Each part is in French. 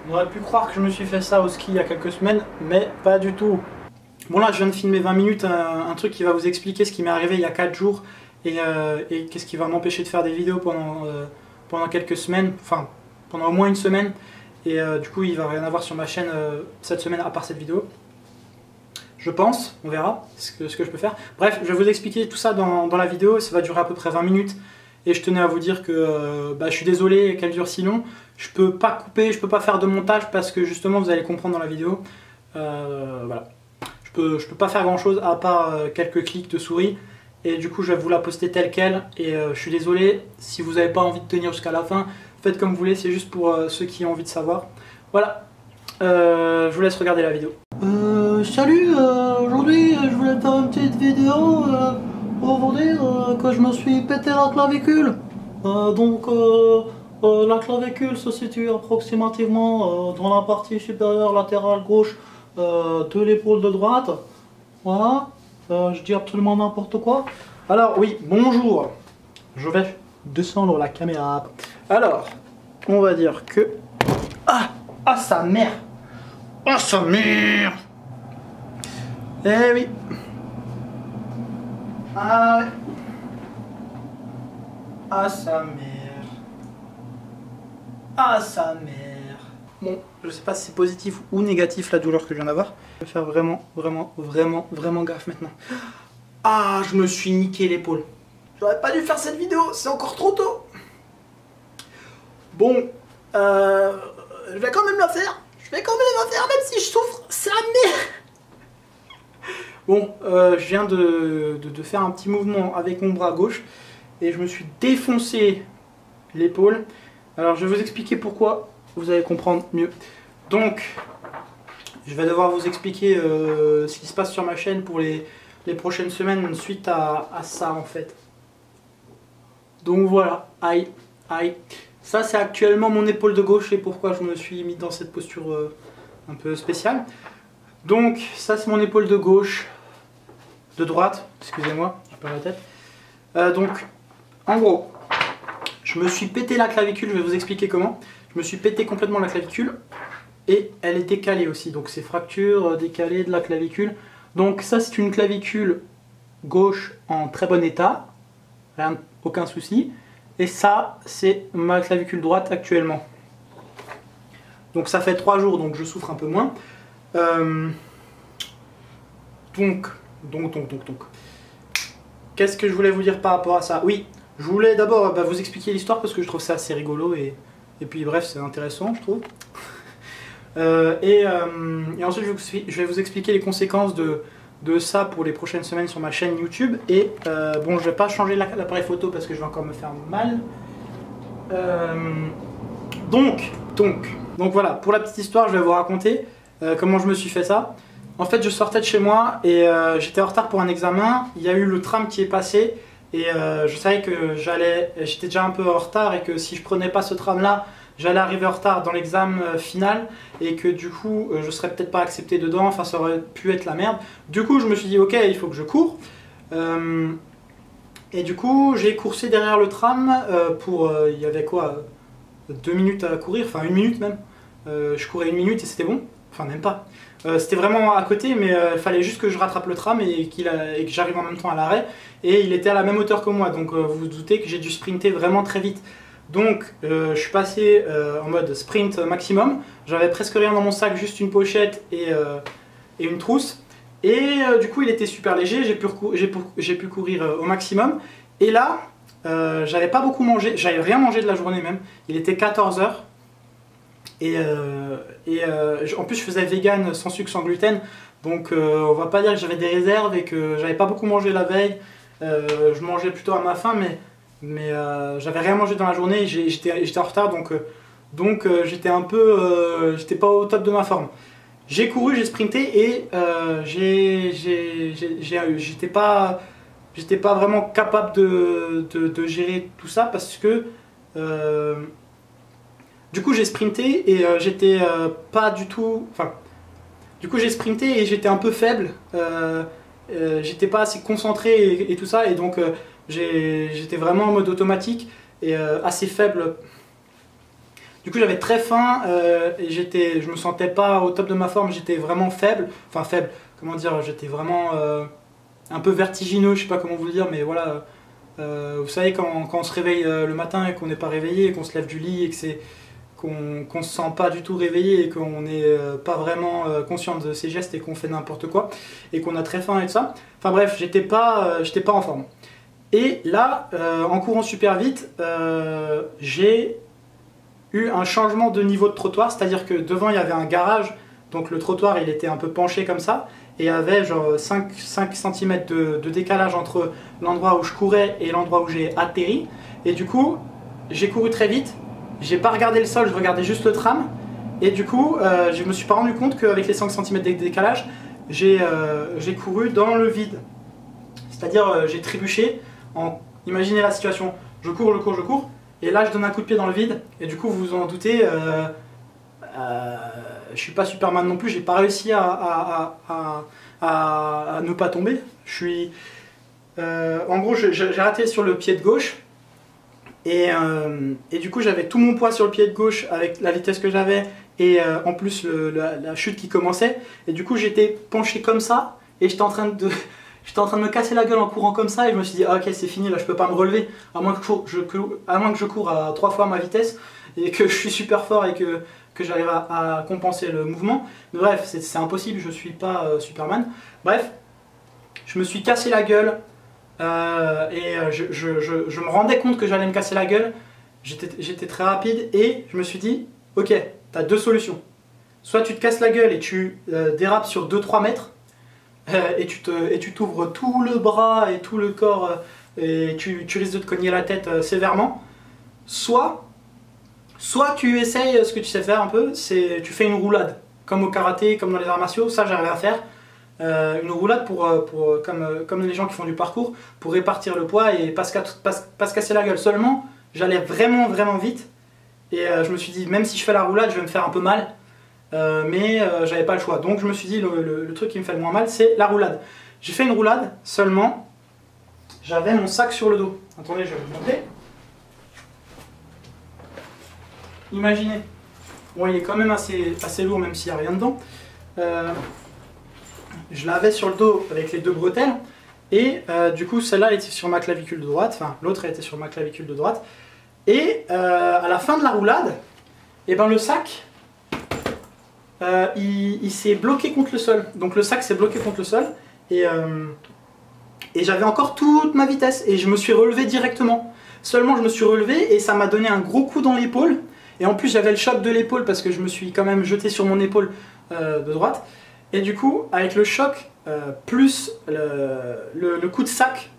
On aurait pu croire que je me suis fait ça au ski il y a quelques semaines, mais pas du tout. Bon là je viens de filmer 20 minutes, un truc qui va vous expliquer ce qui m'est arrivé il y a 4 jours et qu'est-ce qui va m'empêcher de faire des vidéos pendant quelques semaines, enfin pendant au moins une semaine. Et du coup il va rien avoir sur ma chaîne cette semaine à part cette vidéo. Je pense, on verra ce que je peux faire. Bref, je vais vous expliquer tout ça dans la vidéo, ça va durer à peu près 20 minutes. Et je tenais à vous dire que je suis désolé qu'elle dure si long. Je peux pas couper, je peux pas faire de montage parce que justement vous allez comprendre dans la vidéo. Voilà. Je peux pas faire grand chose à part quelques clics de souris. Et du coup je vais vous la poster telle quelle. Et je suis désolé, si vous n'avez pas envie de tenir jusqu'à la fin, faites comme vous voulez, c'est juste pour ceux qui ont envie de savoir. Voilà, je vous laisse regarder la vidéo. Salut, aujourd'hui je voulais faire une petite vidéo pour vous dire que je me suis pété la clavicule. La clavicule se situe approximativement dans la partie supérieure latérale gauche de l'épaule de droite. Voilà, je dis absolument n'importe quoi. Alors oui, bonjour, je vais descendre la caméra. Alors, on va dire que... Ah sa mère! Ah sa mère! Eh oui. Ah ouais. Ah sa mère. Ah sa mère. Bon, je sais pas si c'est positif ou négatif la douleur que je viens d'avoir. Je vais faire vraiment gaffe maintenant. Ah, je me suis niqué l'épaule. J'aurais pas dû faire cette vidéo, c'est encore trop tôt. Bon, je vais quand même la faire. Même si je souffre, sa mère. Bon, je viens de faire un petit mouvement avec mon bras gauche et je me suis défoncé l'épaule. Alors je vais vous expliquer pourquoi, vous allez comprendre mieux. Donc, je vais devoir vous expliquer ce qui se passe sur ma chaîne pour les prochaines semaines suite à ça en fait. Donc voilà, aïe, aïe. Ça c'est actuellement mon épaule de gauche et pourquoi je me suis mis dans cette posture un peu spéciale. Donc ça c'est mon épaule de gauche, de droite, excusez-moi, j'ai pas la tête. Donc en gros, je me suis pété la clavicule, je vais vous expliquer comment. Je me suis pété complètement la clavicule et elle est décalée aussi, donc c'est fracture décalée de la clavicule. Donc ça c'est une clavicule gauche en très bon état, rien, aucun souci. Et ça, c'est ma clavicule droite actuellement. Donc ça fait 3 jours, donc je souffre un peu moins. Donc. Qu'est-ce que je voulais vous dire par rapport à ça? Oui, je voulais d'abord vous expliquer l'histoire parce que je trouve ça assez rigolo et puis bref, c'est intéressant, je trouve. Et ensuite, je vais vous expliquer les conséquences de ça pour les prochaines semaines sur ma chaîne YouTube. Et bon, je vais pas changer l'appareil photo parce que je vais encore me faire mal. Donc voilà, pour la petite histoire, je vais vous raconter comment je me suis fait ça. En fait, je sortais de chez moi et j'étais en retard pour un examen. Il y a eu le tram qui est passé et je savais que j'étais déjà un peu en retard et que si je prenais pas ce tram-là, j'allais arriver en retard dans l'examen final et que du coup je serais peut-être pas accepté dedans, enfin ça aurait pu être la merde. Du coup je me suis dit ok, il faut que je cours. Et du coup j'ai coursé derrière le tram il y avait quoi 2 minutes à courir, enfin 1 minute même. Je courais 1 minute et c'était bon, enfin même pas. C'était vraiment à côté mais il fallait juste que je rattrape le tram et que j'arrive en même temps à l'arrêt. Et il était à la même hauteur que moi, donc vous vous doutez que j'ai dû sprinter vraiment très vite. Donc je suis passé en mode sprint maximum, j'avais presque rien dans mon sac, juste une pochette et une trousse. Et du coup il était super léger, j'ai pu courir au maximum. Et là, j'avais pas beaucoup mangé, j'avais rien mangé de la journée même, il était 14 h. En plus je faisais vegan sans sucre, sans gluten. Donc on va pas dire que j'avais des réserves et que j'avais pas beaucoup mangé la veille. Je mangeais plutôt à ma faim mais j'avais rien mangé dans la journée et j'étais en retard donc j'étais un peu j'étais pas au top de ma forme. J'ai couru, j'ai sprinté et j'étais pas vraiment capable de gérer tout ça parce que du coup j'ai sprinté et j'étais pas du tout, enfin du coup j'ai sprinté et j'étais un peu faible, j'étais pas assez concentré et tout ça et donc j'étais vraiment en mode automatique et assez faible. Du coup j'avais très faim et je me sentais pas au top de ma forme, j'étais vraiment faible, enfin faible, comment dire, j'étais vraiment un peu vertigineux, je sais pas comment vous le dire, mais voilà, vous savez quand on se réveille le matin et qu'on n'est pas réveillé, et qu'on se lève du lit et que c'est qu'on se sent pas du tout réveillé et qu'on n'est pas vraiment conscient de ses gestes et qu'on fait n'importe quoi et qu'on a très faim et tout ça. Enfin bref, j'étais pas en forme. Et là, en courant super vite, j'ai eu un changement de niveau de trottoir, c'est-à-dire que devant il y avait un garage, donc le trottoir il était un peu penché comme ça, et il y avait genre 5 cm de décalage entre l'endroit où je courais et l'endroit où j'ai atterri. Et du coup, j'ai couru très vite. J'ai pas regardé le sol, je regardais juste le tram. Et du coup, je me suis pas rendu compte qu'avec les 5 cm de décalage, j'ai couru dans le vide. C'est-à-dire, j'ai trébuché. Imaginez la situation, je cours, et là je donne un coup de pied dans le vide. Et du coup, vous vous en doutez, je suis pas Superman non plus, j'ai pas réussi à ne pas tomber. En gros, j'ai raté sur le pied de gauche. Et du coup j'avais tout mon poids sur le pied de gauche avec la vitesse que j'avais et en plus la chute qui commençait, et du coup j'étais penché comme ça et j'étais en train de me casser la gueule en courant comme ça, et je me suis dit ah, ok c'est fini là, je peux pas me relever à moins que je cours à 3 fois ma vitesse et que je suis super fort et que j'arrive à compenser le mouvement. Mais bref, c'est impossible, je suis pas Superman. Bref, je me suis cassé la gueule. Je me rendais compte que j'allais me casser la gueule, j'étais très rapide et je me suis dit ok, tu as deux solutions. Soit tu te casses la gueule et tu dérapes sur 2-3 mètres et tu t'ouvres tout le bras et tout le corps et tu risques de te cogner la tête sévèrement. Soit tu essayes ce que tu sais faire un peu, c'est tu fais une roulade, comme au karaté, comme dans les arts martiaux, ça j'arrive à faire. Une roulade comme les gens qui font du parcours, pour répartir le poids et pas se casser la gueule. Seulement, j'allais vraiment vite et je me suis dit, même si je fais la roulade, je vais me faire un peu mal, mais j'avais pas le choix. Donc je me suis dit, le truc qui me fait le moins mal, c'est la roulade. J'ai fait une roulade, seulement j'avais mon sac sur le dos. Attendez, je vais vous montrer. Imaginez, bon, il est quand même assez lourd, même s'il n'y a rien dedans. Je l'avais sur le dos avec les deux bretelles et du coup celle-là elle était sur ma clavicule de droite, enfin l'autre elle était sur ma clavicule de droite, et à la fin de la roulade, et ben le sac il s'est bloqué contre le sol. Donc le sac s'est bloqué contre le sol et j'avais encore toute ma vitesse et je me suis relevé directement. Seulement je me suis relevé et ça m'a donné un gros coup dans l'épaule, et en plus j'avais le choc de l'épaule parce que je me suis quand même jeté sur mon épaule de droite. Et du coup, avec le choc, plus le coup de sac,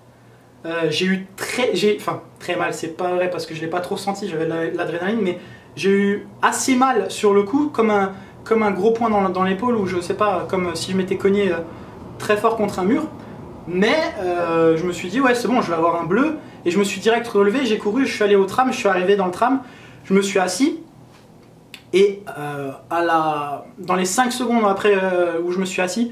j'ai eu très mal, c'est pas vrai parce que je l'ai pas trop senti, j'avais de l'adrénaline, mais j'ai eu assez mal sur le coup, comme un gros point dans l'épaule, ou je sais pas, comme si je m'étais cogné très fort contre un mur. Mais je me suis dit, ouais c'est bon, je vais avoir un bleu, et je me suis direct relevé, j'ai couru, je suis allé au tram, je suis arrivé dans le tram, je me suis assis. Et dans les 5 secondes après où je me suis assis,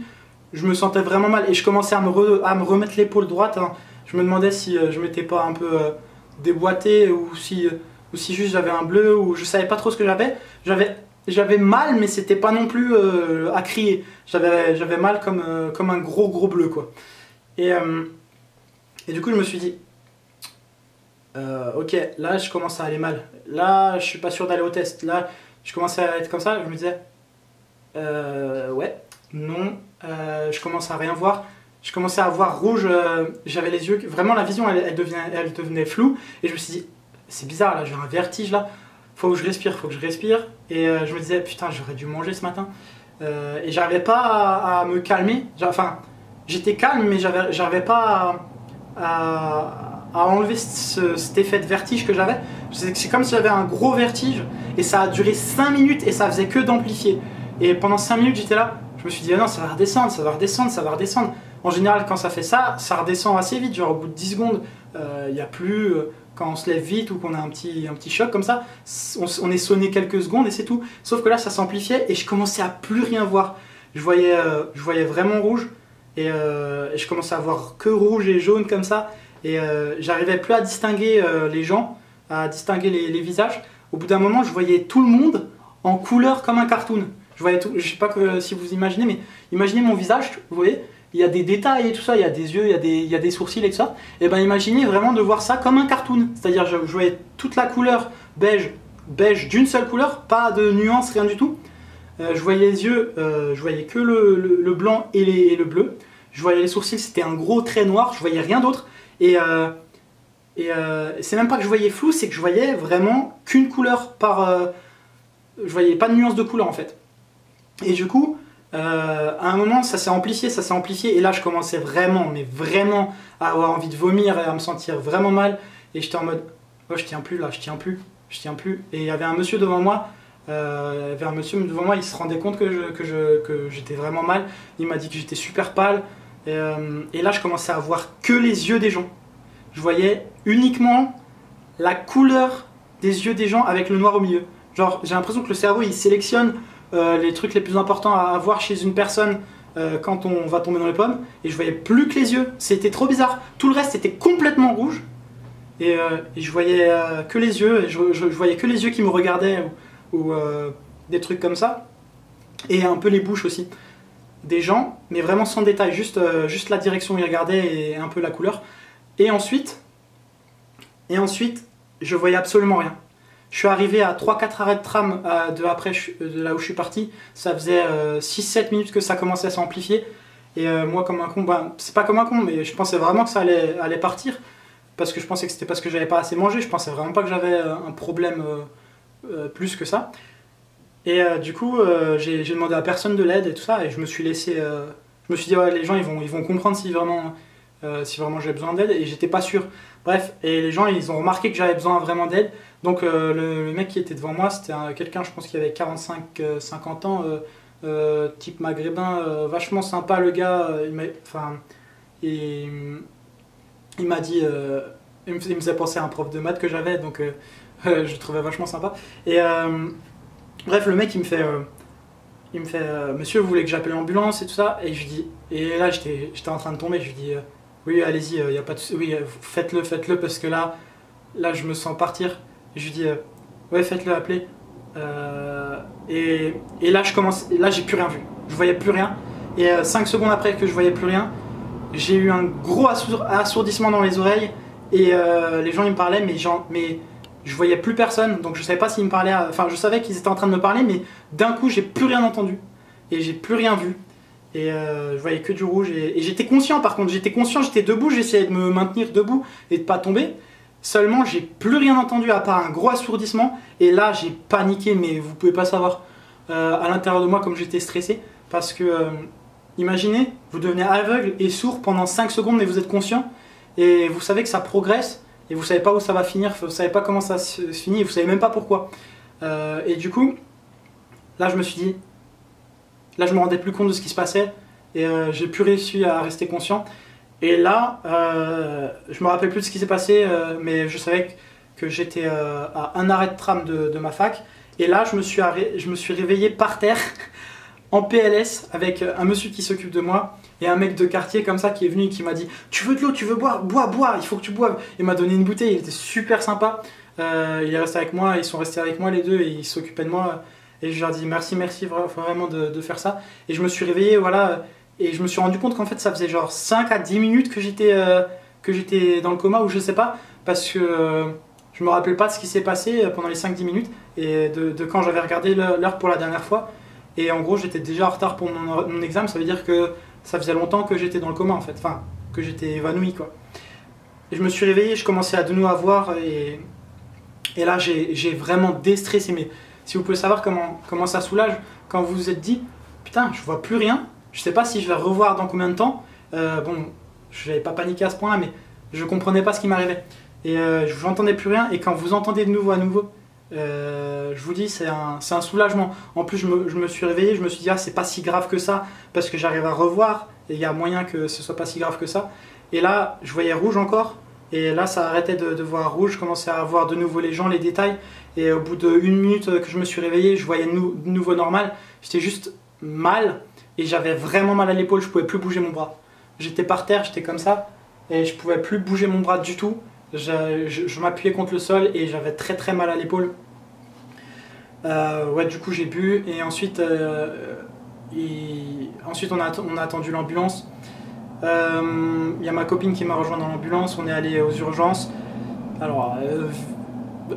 je me sentais vraiment mal et je commençais à me remettre l'épaule droite. Hein. Je me demandais si je m'étais pas un peu déboîté ou si juste j'avais un bleu, ou je savais pas trop ce que j'avais. J'avais mal, mais c'était pas non plus à crier. J'avais mal comme un gros bleu quoi. Et du coup je me suis dit ok, là je commence à aller mal. Là je suis pas sûr d'aller au test. Là je commençais à être comme ça, je me disais ouais, non, je commence à rien voir, je commençais à voir rouge, j'avais les yeux, vraiment la vision elle devenait floue, et je me suis dit c'est bizarre là, j'ai un vertige là, faut que je respire, et je me disais putain j'aurais dû manger ce matin, et j'arrivais pas à me calmer, enfin j'étais calme mais j'arrivais pas à enlever cet effet de vertige que j'avais. C'est comme si j'avais un gros vertige et ça a duré 5 minutes et ça faisait que d'amplifier. Et pendant 5 minutes j'étais là, je me suis dit ah non ça va redescendre, ça va redescendre. En général quand ça fait ça, ça redescend assez vite, genre au bout de 10 secondes, il n'y a plus, quand on se lève vite ou qu'on a un petit choc comme ça, on est sonné quelques secondes et c'est tout. Sauf que là ça s'amplifiait et je commençais à plus rien voir. Je voyais vraiment rouge et je commençais à voir que rouge et jaune comme ça. Et j'arrivais plus à distinguer les gens, à distinguer les visages. au bout d'un moment, je voyais tout le monde en couleur comme un cartoon. Je voyais tout, je sais pas si vous imaginez, mais imaginez mon visage, vous voyez, il y a des détails et tout ça, il y a des yeux, il y a des sourcils et tout ça. Et ben imaginez vraiment de voir ça comme un cartoon. C'est-à-dire je voyais toute la couleur beige d'une seule couleur, pas de nuances, rien du tout. Je voyais les yeux, je voyais que le blanc et le bleu. Je voyais les sourcils, c'était un gros trait noir, je voyais rien d'autre. Et c'est même pas que je voyais flou, c'est que je voyais vraiment qu'une couleur par... je voyais pas de nuance de couleur en fait. Et du coup, à un moment, ça s'est amplifié, et là je commençais vraiment, mais vraiment à avoir envie de vomir et à me sentir vraiment mal. Et j'étais en mode, oh je tiens plus là, je tiens plus. Et il y avait un monsieur devant moi, il se rendait compte que j'étais vraiment mal. Il m'a dit que j'étais super pâle. Et là je commençais à voir que les yeux des gens. Je voyais uniquement la couleur des yeux des gens avec le noir au milieu. Genre j'ai l'impression que le cerveau il sélectionne les trucs les plus importants à voir chez une personne quand on va tomber dans les pommes. Et je voyais plus que les yeux, c'était trop bizarre. Tout le reste était complètement rouge. Et je voyais que les yeux, je voyais que les yeux qui me regardaient ou des trucs comme ça. Et un peu les bouches aussi. Des gens, mais vraiment sans détail, juste la direction où ils regardaient et un peu la couleur. Et ensuite, je voyais absolument rien. Je suis arrivé à 3-4 arrêts de tram de là où je suis parti. Ça faisait 6-7 minutes que ça commençait à s'amplifier. Et moi comme un con, c'est pas comme un con, mais je pensais vraiment que ça allait partir. Parce que je pensais que c'était parce que j'avais pas assez mangé. Je pensais vraiment pas que j'avais un problème plus que ça. Et du coup, j'ai demandé à personne de l'aide et tout ça. Et je me suis laissé... je me suis dit, ouais, les gens ils vont comprendre si vraiment j'ai besoin d'aide. Et j'étais pas sûr. Bref, et les gens ils ont remarqué que j'avais besoin vraiment d'aide. Donc le mec qui était devant moi, c'était quelqu'un, je pense qu'il avait 45-50 ans, type maghrébin, vachement sympa le gars. Il m'a dit, il me faisait penser à un prof de maths que j'avais, donc je le trouvais vachement sympa. Et bref, le mec il me fait monsieur, vous voulez que j'appelle l'ambulance et tout ça? Et je dis, et là j'étais en train de tomber, je lui dis oui, allez-y, y a pas de souci, oui, faites-le parce que là je me sens partir. Et je lui dis ouais, faites-le, appelez. Et là j'ai plus rien vu, je voyais plus rien. Et 5 secondes après que je voyais plus rien, j'ai eu un gros assourdissement dans les oreilles. Et les gens ils me parlaient, mais je voyais plus personne, donc je savais pas s'ils me parlaient, enfin je savais qu'ils étaient en train de me parler, mais d'un coup j'ai plus rien entendu et j'ai plus rien vu. Et je voyais que du rouge et j'étais conscient, par contre j'étais debout, j'essayais de me maintenir debout et de pas tomber. Seulement j'ai plus rien entendu à part un gros assourdissement. Et là j'ai paniqué, mais vous pouvez pas savoir à l'intérieur de moi comme j'étais stressé. Parce que imaginez, vous devenez aveugle et sourd pendant 5 secondes, mais vous êtes conscient. Et vous savez que ça progresse. Et vous savez pas où ça va finir, vous savez pas comment ça se finit, et vous savez même pas pourquoi. Et du coup, là je me suis dit, là je me rendais plus compte de ce qui se passait, et j'ai plus réussi à rester conscient. Et là, je me rappelle plus de ce qui s'est passé, mais je savais que j'étais à un arrêt de tram de ma fac. Et là, je me suis réveillé par terre, en PLS, avec un monsieur qui s'occupe de moi, et un mec de quartier comme ça qui est venu et qui m'a dit « Tu veux de l'eau, tu veux boire? Bois, il faut que tu boives !» Il m'a donné une bouteille, il était super sympa. Il est resté avec moi, ils sont restés avec moi les deux, et ils s'occupaient de moi. Et je leur dis merci vraiment de faire ça. Et je me suis réveillé, voilà. Et je me suis rendu compte qu'en fait ça faisait genre 5 à 10 minutes que j'étais dans le coma, ou je sais pas, parce que je me rappelle pas de ce qui s'est passé pendant les 5-10 minutes et de quand j'avais regardé l'heure pour la dernière fois. Et en gros j'étais déjà en retard pour mon examen, ça veut dire que ça faisait longtemps que j'étais dans le coma en fait, enfin que j'étais évanoui quoi. Et je me suis réveillé, je commençais à de nouveau à voir et là j'ai vraiment déstressé. Mais si vous pouvez savoir comment ça soulage quand vous vous êtes dit putain je vois plus rien. Je sais pas si je vais revoir dans combien de temps. Bon, je n'avais pas paniqué à ce point-là, mais je comprenais pas ce qui m'arrivait. Et je n'entendais plus rien. Et quand vous entendez de nouveau à nouveau, je vous dis, c'est un soulagement. En plus, je me suis réveillé, je me suis dit, ah, c'est pas si grave que ça, parce que j'arrive à revoir. Et il y a moyen que ce soit pas si grave que ça. Et là, je voyais rouge encore. Et là, ça arrêtait de voir rouge. Je commençais à voir de nouveau les gens, les détails. Et au bout d'1 minute que je me suis réveillé, je voyais de nouveau normal. J'étais juste mal. Et j'avais vraiment mal à l'épaule, je pouvais plus bouger mon bras. J'étais par terre, j'étais comme ça, et je pouvais plus bouger mon bras du tout. Je m'appuyais contre le sol et j'avais très mal à l'épaule. Ouais, du coup j'ai bu et ensuite, ensuite on a attendu l'ambulance. Il y a ma copine qui m'a rejoint dans l'ambulance, on est allé aux urgences. Alors,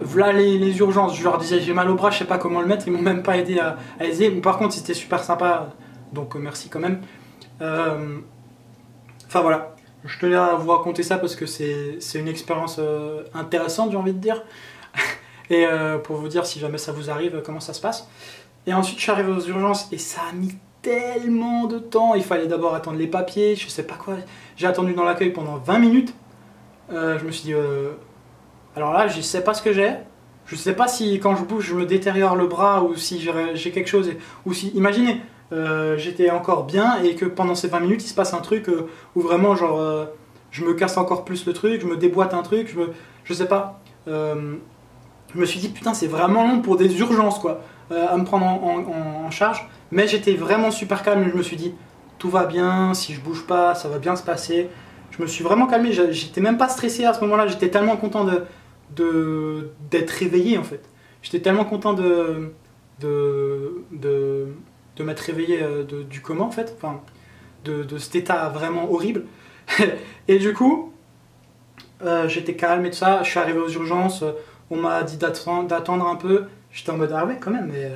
voilà les urgences, je leur disais j'ai mal au bras, je sais pas comment le mettre, ils m'ont même pas aidé à aider. Mais par contre c'était super sympa, donc merci quand même. Enfin voilà, je tenais à vous raconter ça parce que c'est une expérience intéressante, j'ai envie de dire. Et pour vous dire si jamais ça vous arrive, comment ça se passe. Et ensuite je suis arrivé aux urgences et ça a mis tellement de temps. Il fallait d'abord attendre les papiers, je sais pas quoi. J'ai attendu dans l'accueil pendant 20 minutes. Je me suis dit, alors là je sais pas ce que j'ai. Je sais pas si quand je bouge je me détériore le bras ou si j'ai quelque chose. Ou si, imaginez, j'étais encore bien et que pendant ces 20 minutes il se passe un truc où vraiment genre je me casse encore plus le truc, je me déboîte un truc, je sais pas. Je me suis dit putain c'est vraiment long pour des urgences quoi, à me prendre en charge. Mais j'étais vraiment super calme et je me suis dit tout va bien, si je bouge pas ça va bien se passer. Je me suis vraiment calmé, j'étais même pas stressé à ce moment-là, j'étais tellement content d'être réveillé en fait. J'étais tellement content de m'être réveillé du coma en fait, enfin de cet état vraiment horrible. Et du coup j'étais calme et tout ça, je suis arrivé aux urgences. On m'a dit d'attendre un peu. J'étais en mode ah ouais quand même, mais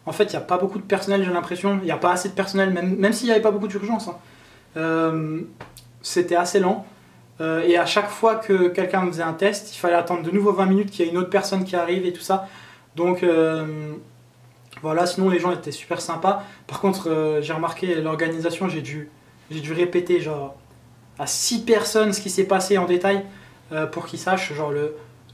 en fait il n'y a pas beaucoup de personnel, j'ai l'impression. Il n'y a pas assez de personnel, même s'il n'y avait pas beaucoup d'urgence. Hein. C'était assez lent. Et à chaque fois que quelqu'un me faisait un test, il fallait attendre de nouveau 20 minutes qu'il y ait une autre personne qui arrive et tout ça. Donc voilà, sinon les gens étaient super sympas. Par contre, j'ai remarqué l'organisation, j'ai dû répéter genre à 6 personnes ce qui s'est passé en détail pour qu'ils sachent, genre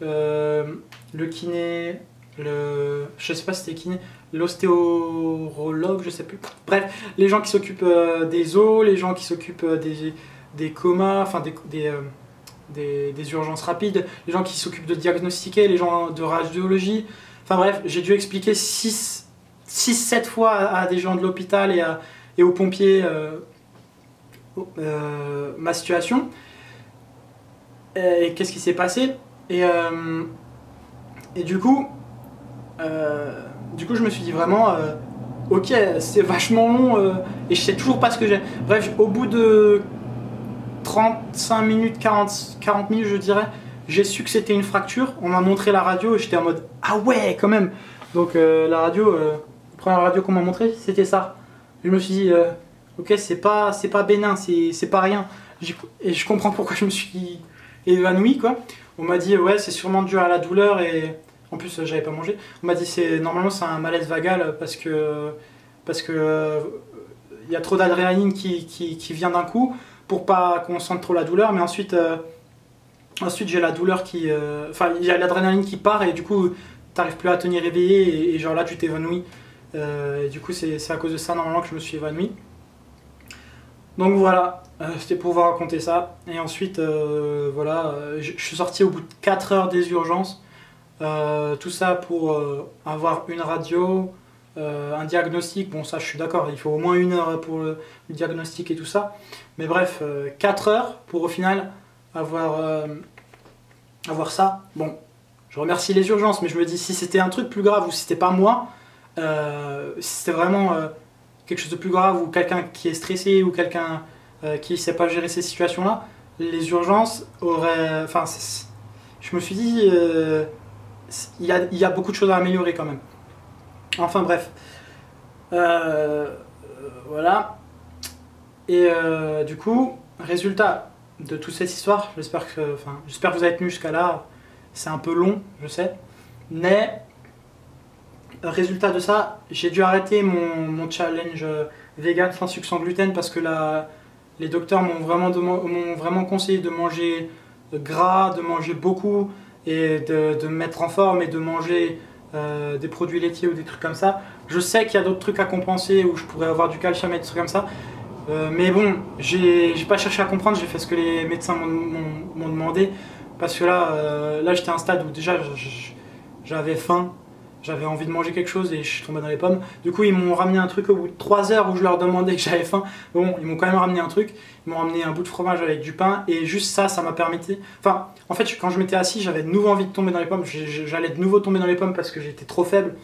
le kiné, je sais pas si c'était kiné, l'ostéorologue, je sais plus. Bref, les gens qui s'occupent des os, les gens qui s'occupent des comas, enfin des urgences rapides, les gens qui s'occupent de diagnostiquer, les gens de radiologie. Enfin bref, j'ai dû expliquer 6-7 fois à des gens de l'hôpital et aux pompiers ma situation. Et qu'est-ce qui s'est passé? Et du coup, je me suis dit vraiment, ok, c'est vachement long et je sais toujours pas ce que j'ai. Bref, au bout de 35 minutes, 40 minutes, je dirais, j'ai su que c'était une fracture. On m'a montré la radio et j'étais en mode, ah ouais, quand même. Donc la radio, la première radio qu'on m'a montré, c'était ça. Je me suis dit, ok, c'est pas bénin, c'est pas rien. Et je comprends pourquoi je me suis évanoui, quoi. On m'a dit ouais c'est sûrement dû à la douleur et en plus j'avais pas mangé. On m'a dit normalement c'est un malaise vagal parce que y a trop d'adrénaline qui vient d'un coup pour pas qu'on sente trop la douleur, mais ensuite j'ai la douleur enfin il y a l'adrénaline qui part et du coup t'arrives plus à tenir éveillé et genre là tu t'évanouis. Et du coup c'est à cause de ça normalement que je me suis évanoui. Donc voilà, c'était pour vous raconter ça. Et ensuite, voilà, je suis sorti au bout de 4 heures des urgences. Tout ça pour avoir une radio, un diagnostic. Bon, ça, je suis d'accord, il faut au moins 1 heure pour le diagnostic et tout ça. Mais bref, 4 heures pour au final avoir ça. Bon, je remercie les urgences, mais je me dis si c'était un truc plus grave ou si c'était pas moi, si c'était vraiment quelque chose de plus grave ou quelqu'un qui est stressé ou quelqu'un qui ne sait pas gérer ces situations-là, les urgences auraient... Enfin, je me suis dit, il y a beaucoup de choses à améliorer quand même. Enfin bref. Voilà. Et du coup, résultat de toute cette histoire, j'espère que vous avez tenu jusqu'à là. C'est un peu long, je sais. Mais... résultat de ça, j'ai dû arrêter mon challenge vegan sans sucre sans gluten parce que les docteurs m'ont vraiment conseillé de manger gras, de manger beaucoup et de me mettre en forme et de manger des produits laitiers ou des trucs comme ça. Je sais qu'il y a d'autres trucs à compenser où je pourrais avoir du calcium et des trucs comme ça. Mais bon, j'ai pas cherché à comprendre, j'ai fait ce que les médecins m'ont demandé parce que là j'étais à un stade où déjà j'avais faim. J'avais envie de manger quelque chose et je suis tombé dans les pommes. Du coup, ils m'ont ramené un truc au bout de 3 heures où je leur demandais que j'avais faim. Bon, ils m'ont quand même ramené un truc. Ils m'ont ramené un bout de fromage avec du pain et juste ça m'a permis... Enfin, en fait, quand je m'étais assis, j'avais de nouveau envie de tomber dans les pommes. J'allais de nouveau tomber dans les pommes parce que j'étais trop faible.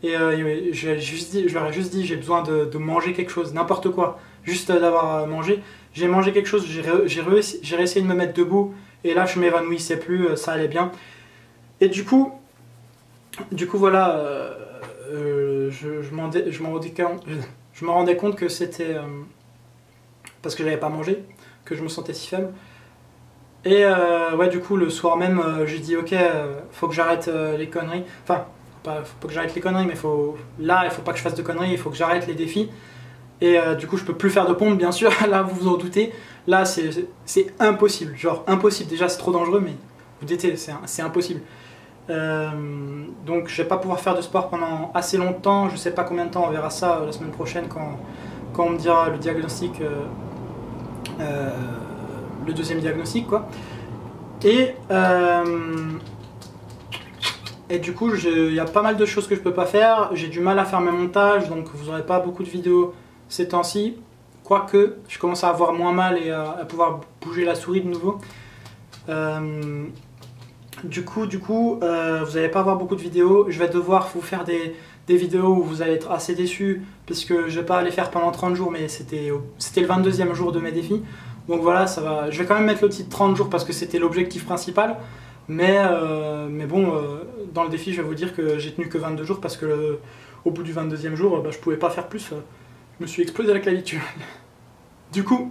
Et je leur ai juste dit j'ai besoin de manger quelque chose, n'importe quoi, juste d'avoir mangé. J'ai mangé quelque chose, j'ai réessayé de me mettre debout et là je m'évanouissais plus, ça allait bien. Et du coup voilà, je me rendais compte que c'était parce que j'avais pas mangé, que je me sentais si faible. Et ouais, du coup le soir même j'ai dit ok, faut que j'arrête les conneries, enfin faut pas que j'arrête les conneries, mais là il faut pas que je fasse de conneries, il faut que j'arrête les défis. Et du coup je peux plus faire de pompe bien sûr, là vous vous en doutez, là c'est impossible, genre impossible, déjà c'est trop dangereux mais vous doutez, c'est impossible. Donc je vais pas pouvoir faire de sport pendant assez longtemps, je sais pas combien de temps, on verra ça la semaine prochaine quand on me dira le diagnostic, le deuxième diagnostic quoi. Et du coup, il y a pas mal de choses que je peux pas faire. J'ai du mal à faire mes montages, donc vous n'aurez pas beaucoup de vidéos ces temps-ci. Quoique, je commence à avoir moins mal et à pouvoir bouger la souris de nouveau. Du coup, vous n'allez pas avoir beaucoup de vidéos. Je vais devoir vous faire des vidéos où vous allez être assez déçus, puisque je vais pas les faire pendant 30 jours, mais c'était le 22e jour de mes défis. Donc voilà, ça va. Je vais quand même mettre le titre 30 jours parce que c'était l'objectif principal. Mais bon, dans le défi, je vais vous dire que j'ai tenu que 22 jours parce que au bout du 22e jour, je pouvais pas faire plus. Je me suis explosé la clavicule. Du coup,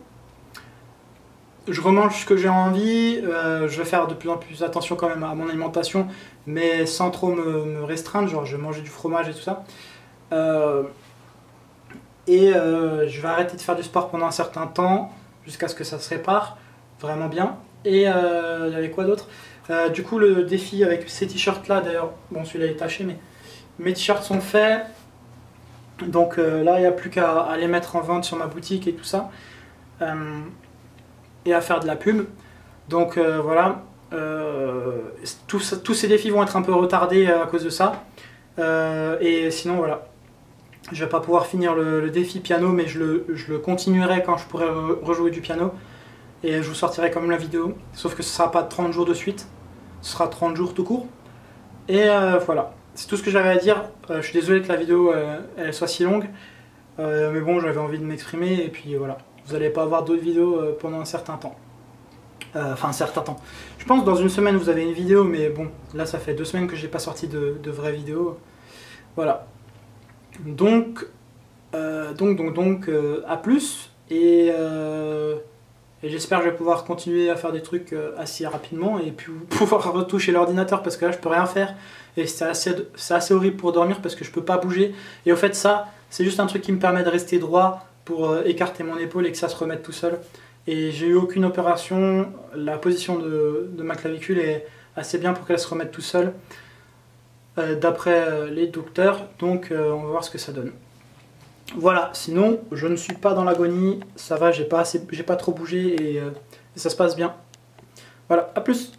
je remange ce que j'ai envie. Je vais faire de plus en plus attention quand même à mon alimentation, mais sans trop me restreindre. Genre, je vais manger du fromage et tout ça. Je vais arrêter de faire du sport pendant un certain temps, jusqu'à ce que ça se répare vraiment bien. Et il y avait quoi d'autre? Du coup le défi avec ces t-shirts là, d'ailleurs, bon celui-là est taché mais mes t-shirts sont faits. Donc là il n'y a plus qu'à les mettre en vente sur ma boutique et tout ça. Et à faire de la pub. Donc voilà, tous ces défis vont être un peu retardés à cause de ça. Et sinon voilà, je vais pas pouvoir finir le défi piano, mais je le continuerai quand je pourrai rejouer du piano. Et je vous sortirai quand même la vidéo, sauf que ce sera pas 30 jours de suite, ce sera 30 jours tout court. Et voilà, c'est tout ce que j'avais à dire. Je suis désolé que la vidéo elle soit si longue, mais bon, j'avais envie de m'exprimer et puis voilà. Vous n'allez pas avoir d'autres vidéos pendant un certain temps. Enfin un certain temps. Je pense que dans une semaine vous avez une vidéo, mais bon, là ça fait 2 semaines que j'ai pas sorti de vraies vidéos. Voilà. Donc à plus et j'espère que je vais pouvoir continuer à faire des trucs assez rapidement et puis pouvoir retoucher l'ordinateur parce que là je peux rien faire et c'est assez horrible pour dormir parce que je peux pas bouger. Et au fait ça c'est juste un truc qui me permet de rester droit pour écarter mon épaule et que ça se remette tout seul. Et j'ai eu aucune opération, la position de ma clavicule est assez bien pour qu'elle se remette tout seul d'après les docteurs, donc on va voir ce que ça donne. Voilà, sinon je ne suis pas dans l'agonie, ça va, j'ai pas trop bougé et ça se passe bien. Voilà, à plus.